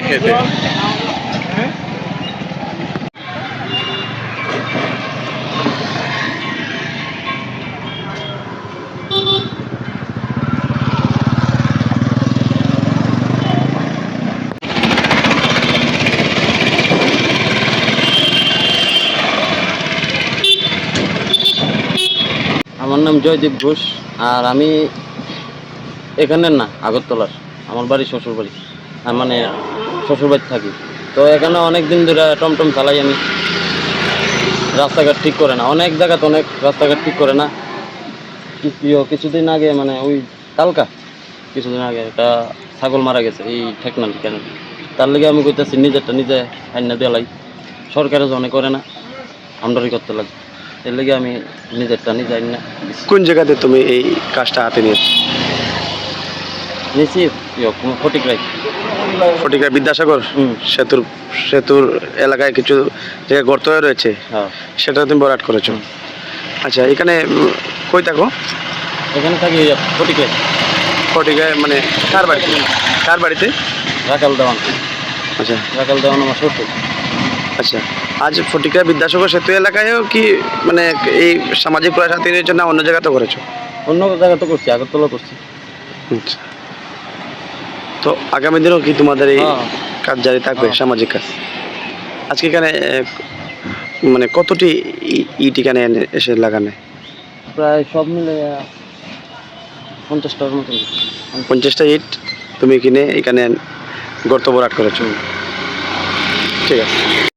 খেতে। আমার নাম জয়দীপ ঘোষ, আর আমি এখানের না, আগরতলার। আমার বাড়ি শ্বশুরবাড়ি, মানে শ্বশুরবাড়ি থাকি। তো এখানে অনেক দিন ধরে টমটম চালাই আমি। রাস্তাঘাট ঠিক করে না, অনেক জায়গাতে অনেক রাস্তাঘাট ঠিক করে না। কিছুদিন আগে মানে ওই কালকা কিছুদিন আগে একটা ছাগল মারা গেছে এই ঠেকনাল কেন, তার লেগে আমি কইতেছি নিজেরটা নিজে আইনা দেলাই। সরকারে জনে করে না, আমদানি করতে লাগে, এর লেগে আমি নিজেরটা নিজে আইনা কোন জায়গাতে তুমি এই কাজটা হাতে নিয়েছো? নিয়েছি ফটিক রাই। ফটিকা বিদ্যাসাগর সেতুর সেতুর এলাকায় কিছু জায়গায় গর্ত হয়ে রয়েছে, হ্যাঁ, সেটা তুমি ভরাট করেছো। আচ্ছা, এখানে কই থাকো? এখানে থাকি ফটিক রাই। ফটিকায় মানে কার বাড়িতে? কার বাড়িতে? রাখাল দেওয়ান। আচ্ছা রাখাল দেওয়ান আমার শ্বশুর। আচ্ছা, আজ ফটিকা বিদ্যাসাগর সেতু এলাকায়ও কি মানে এই সামাজিক প্রয়াস হাতে নিয়েছো না অন্য জায়গাতে করেছো? অন্য জায়গা তো করছি, আগরতলা করছি। আচ্ছা, তো আগামী দিনেও কি তোমাদের এই হ্যাঁ, কাজ জারি থাকবে, হ্যাঁ। সামাজিক কাজ? আজকে এখানে মানে কতটি ইট এখানে এসে লাগানো? প্রায় সব মিলে 50টার মতো। 50টা ইট তুমি কিনে এখানে গর্ত ভরাট করেছো। ঠিক আছে।